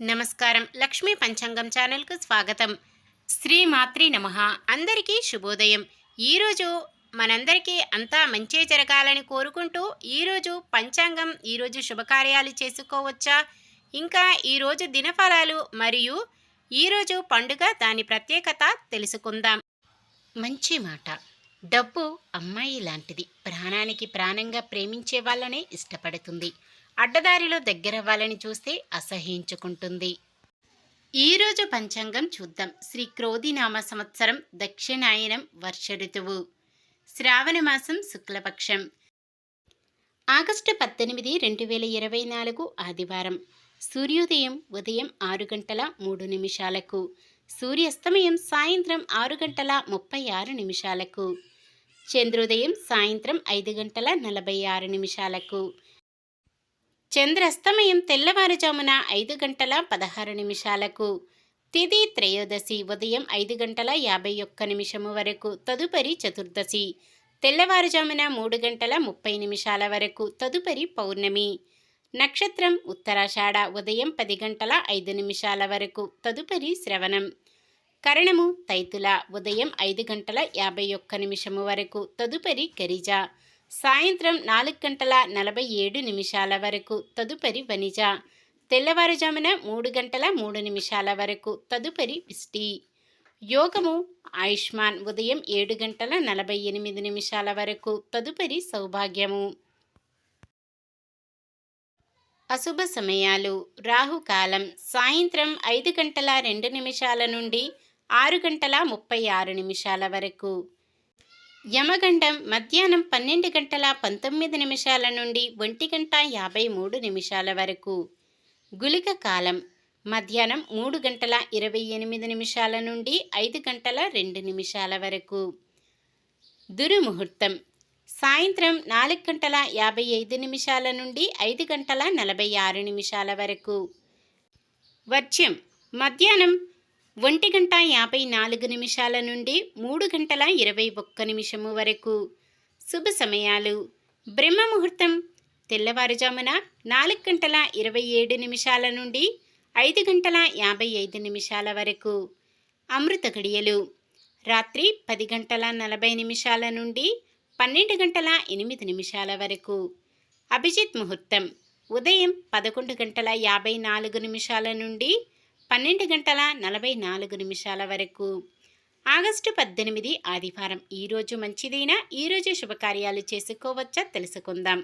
నమస్కారం. లక్ష్మీ పంచాంగం ఛానల్‌కు స్వాగతం. శ్రీమాత్రే నమః. అందరికీ శుభోదయం. ఈరోజు మనందరికీ అంతా మంచే జరగాలని కోరుకుంటూ ఈరోజు పంచాంగం, ఈరోజు శుభకార్యాలు చేసుకోవచ్చా? ఇంకా ఈరోజు దినఫలాలు మరియు ఈరోజు పండుగ దాని ప్రత్యేకత తెలుసుకుందాం. మంచి మాట. డబ్బు అమ్మాయి లాంటిది. ప్రాణానికి ప్రాణంగా ప్రేమించే వాళ్ళనే ఇష్టపడుతుంది. అడ్డదారిలో దగ్గరవ్వాలని చూస్తే అసహ్యించుకుంటుంది. ఈరోజు పంచాంగం చూద్దాం. శ్రీ క్రోధినామ సంవత్సరం, దక్షిణాయనం, వర్ష ఋతువు, శ్రావణ మాసం, శుక్లపక్షం, ఆగస్టు 18, 2024 ఆదివారం. సూర్యోదయం ఉదయం 6 గంటల 3 నిమిషాలకు, సూర్యాస్తమయం సాయంత్రం 6 గంటల 36 నిమిషాలకు, చంద్రోదయం సాయంత్రం 5 గంటల 46 నిమిషాలకు, చంద్రాస్తమయం తెల్లవారుజామున 5 గంటల 16 నిమిషాలకు, తిథి త్రయోదశి ఉదయం 5 గంటల 51 నిమిషము వరకు, తదుపరి చతుర్దశి తెల్లవారుజామున 3 గంటల 30 నిమిషాల వరకు, తదుపరి పౌర్ణమి. నక్షత్రం ఉత్తరాషాఢ ఉదయం 10 గంటల 5 నిమిషాల వరకు, తదుపరి శ్రవణం. కరణము తైతుల ఉదయం 5 గంటల 51 నిమిషము వరకు, తదుపరి గరిజ. సాయంత్రం 4 గంటల 47 నిమిషాల వరకు, తదుపరి వనిజ. తెల్లవారుజామున 3 గంటల 3 నిమిషాల వరకు, తదుపరి విష్టి. యోగము ఆయుష్మాన్ ఉదయం 7 గంటల 48 నిమిషాల వరకు, తదుపరి సౌభాగ్యము. అశుభ సమయాలు. రాహుకాలం సాయంత్రం 5 గంటల 2 నిమిషాల నుండి 6 గంటల 36 నిమిషాల వరకు. యమగండం మధ్యాహ్నం 12 గంటల 19 నిమిషాల నుండి 1 గంట 53 నిమిషాల వరకు. గుళిక కాలం మధ్యాహ్నం 3 గంటల 28 నిమిషాల నుండి 5 గంటల 2 నిమిషాల వరకు. దుర్ముహూర్తం సాయంత్రం 4 గంటల 55 నిమిషాల నుండి 5 గంటల 46 నిమిషాల వరకు. వర్జ్యం మధ్యాహ్నం 1 గంట 54 నిమిషాల నుండి 3 గంటల 21 నిమిషము వరకు. శుభ సమయాలు. బ్రహ్మ ముహూర్తం తెల్లవారుజామున 4 గంటల 27 నిమిషాల నుండి 5 గంటల 55 నిమిషాల వరకు. అమృత గడియలు రాత్రి 10 గంటల 40 నిమిషాల నుండి 12 గంటల 8 నిమిషాల వరకు. అభిజిత్ ముహూర్తం ఉదయం 11 గంటల 54 నిమిషాల నుండి 12 గంటల 44 నిమిషాల వరకు. ఆగస్టు 18 ఆదివారం. ఈరోజు మంచిదైనా ఈరోజు శుభకార్యాలు చేసుకోవచ్చా తెలుసుకుందాం.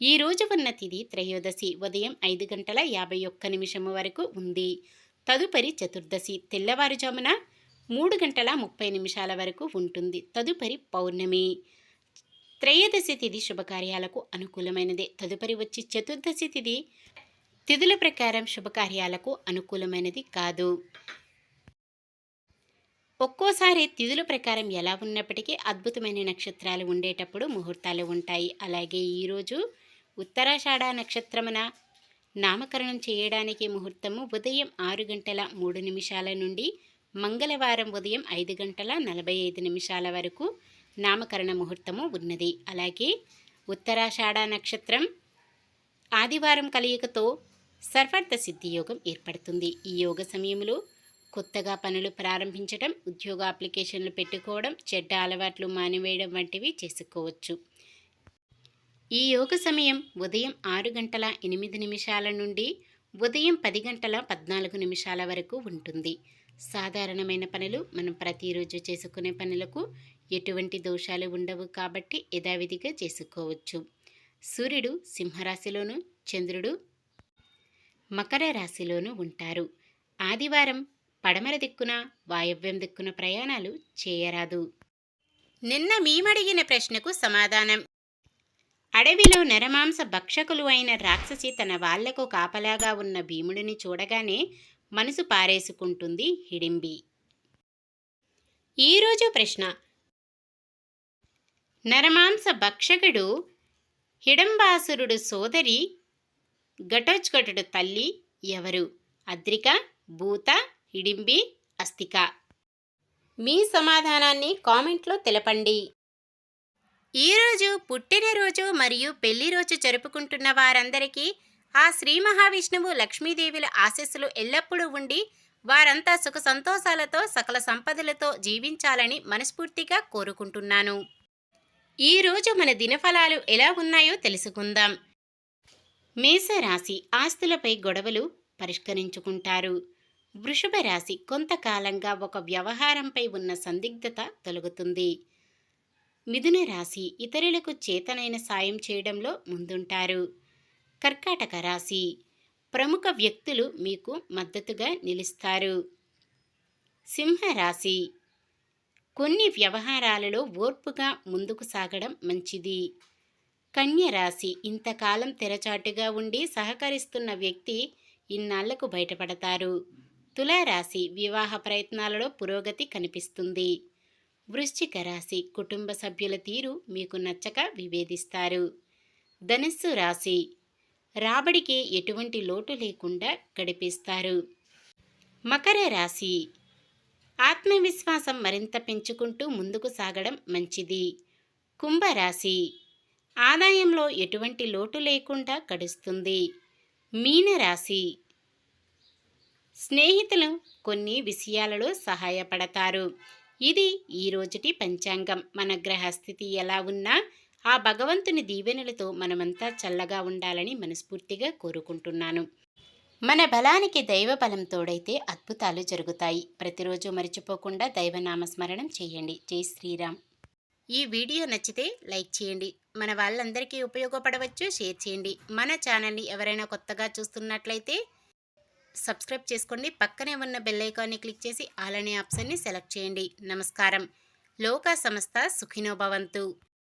ఈరోజు ఉన్న తిథి త్రయోదశి ఉదయం 5 గంటల 51 నిమిషము వరకు ఉంది. తదుపరి చతుర్దశి తెల్లవారుజామున 3 గంటల 30 నిమిషాల వరకు ఉంటుంది. తదుపరి పౌర్ణమి. త్రయోదశి తిథి శుభకార్యాలకు అనుకూలమైనదే. తదుపరి వచ్చి చతుర్దశి తిథి తిథుల ప్రకారం శుభకార్యాలకు అనుకూలమైనది కాదు. ఒక్కోసారి తిథుల ప్రకారం ఎలా ఉన్నప్పటికీ అద్భుతమైన నక్షత్రాలు ఉండేటప్పుడు ముహూర్తాలు ఉంటాయి. అలాగే ఈరోజు ఉత్తరాషాఢ నక్షత్రమున నామకరణం చేయడానికి ముహూర్తము ఉదయం 6 గంటల 3 నిమిషాల నుండి మంగళవారం ఉదయం 5 గంటల 45 నిమిషాల వరకు నామకరణ ముహూర్తము ఉన్నది. అలాగే ఉత్తరాషాఢ నక్షత్రం ఆదివారం కలయికతో సర్వార్థ సిద్ధి యోగం ఏర్పడుతుంది. ఈ యోగ సమయంలో కొత్తగా పనులు ప్రారంభించడం, ఉద్యోగ అప్లికేషన్లు పెట్టుకోవడం, చెడ్డ అలవాట్లు మానివేయడం వంటివి చేసుకోవచ్చు. ఈ యోగ సమయం ఉదయం 6 గంటల 8 నిమిషాల నుండి ఉదయం 10 గంటల 14 నిమిషాల వరకు ఉంటుంది. సాధారణమైన పనులు మనం ప్రతిరోజు చేసుకునే పనులకు ఎటువంటి దోషాలు ఉండవు కాబట్టి యథావిధిగా చేసుకోవచ్చు. సూర్యుడు సింహరాశిలోను, చంద్రుడు మకర రాశిలోనూ ఉంటారు. ఆదివారం పడమర దిక్కున, వాయవ్యం దిక్కున ప్రయాణాలు చేయరాదు. నిన్న మేమడిగిన ప్రశ్నకు సమాధానం. అడవిలో నరమాంస భక్షకులు అయిన రాక్షసి తన వాళ్లకు కాపలాగా ఉన్న భీముడిని చూడగానే మనసు పారేసుకుంటుంది హిడింబి. ఈరోజు ప్రశ్న. నరమాంస భక్షకుడు హిడంబాసురుడు సోదరి ఘటోత్కచుడు తల్లి ఎవరు? అద్రిక, భూత, హిడింబి, అస్తిక? మీ సమాధానాన్ని కామెంట్లో తెలపండి. ఈరోజు పుట్టినరోజు మరియు పెళ్లి రోజు జరుపుకుంటున్న వారందరికీ ఆ శ్రీ మహావిష్ణువు లక్ష్మీదేవిల ఆశీస్సులు ఎల్లప్పుడూ ఉండి వారంతా సుఖ సంతోషాలతో సకల సంపదలతో జీవించాలని మనస్ఫూర్తిగా కోరుకుంటున్నాను. ఈరోజు మన దినఫలాలు ఎలా ఉన్నాయో తెలుసుకుందాం. మేషరాశి ఆస్తులపై గొడవలు పరిష్కరించుకుంటారు. వృషభ రాశి కొంతకాలంగా ఒక వ్యవహారంపై ఉన్న సందిగ్ధత తొలగుతుంది. మిథున రాశి ఇతరులకు చేతనైన సాయం చేయడంలో ముందుంటారు. కర్కాటక రాశి ప్రముఖ వ్యక్తులు మీకు మద్దతుగా నిలుస్తారు. సింహరాశి కొన్ని వ్యవహారాలలో ఓర్పుగా ముందుకు సాగడం మంచిది. కన్య రాశి ఇంతకాలం తెరచాటుగా ఉండి సహకరిస్తున్న వ్యక్తి ఇన్నాళ్లకు బయటపడతారు. తులారాశి వివాహ ప్రయత్నాలలో పురోగతి కనిపిస్తుంది. వృశ్చిక రాశి కుటుంబ సభ్యుల తీరు మీకు నచ్చక విభేదిస్తారు. ధనుస్సు రాశి రాబడికి ఎటువంటి లోటు లేకుండా గడిపిస్తారు. మకర రాశి ఆత్మవిశ్వాసం మరింత పెంచుకుంటూ ముందుకు సాగడం మంచిది. కుంభరాశి ఆదాయంలో ఎటువంటి లోటు లేకుండా గడుస్తుంది. మీనరాశి స్నేహితులు కొన్ని విషయాలలో సహాయపడతారు. ఇది ఈరోజుటి పంచాంగం. మన గ్రహస్థితి ఎలా ఉన్నా ఆ భగవంతుని దీవెనలతో మనమంతా చల్లగా ఉండాలని మనస్ఫూర్తిగా కోరుకుంటున్నాను. మన బలానికి దైవ బలం తోడైతే అద్భుతాలు జరుగుతాయి. ప్రతిరోజు మర్చిపోకుండా దైవనామస్మరణం చేయండి. జై శ్రీరామ్. ఈ వీడియో నచ్చితే లైక్ చేయండి. మన వాళ్ళందరికీ ఉపయోగపడవచ్చు, షేర్ చేయండి. మన ఛానల్ని ఎవరైనా కొత్తగా చూస్తున్నట్లయితే సబ్స్క్రైబ్ చేసుకోండి. పక్కనే ఉన్న బెల్ ఐకాన్ని క్లిక్ చేసి ఆల్ అనే ఆప్షన్ని సెలెక్ట్ చేయండి. నమస్కారం. లోకా సమస్త సుఖినో భవంతు.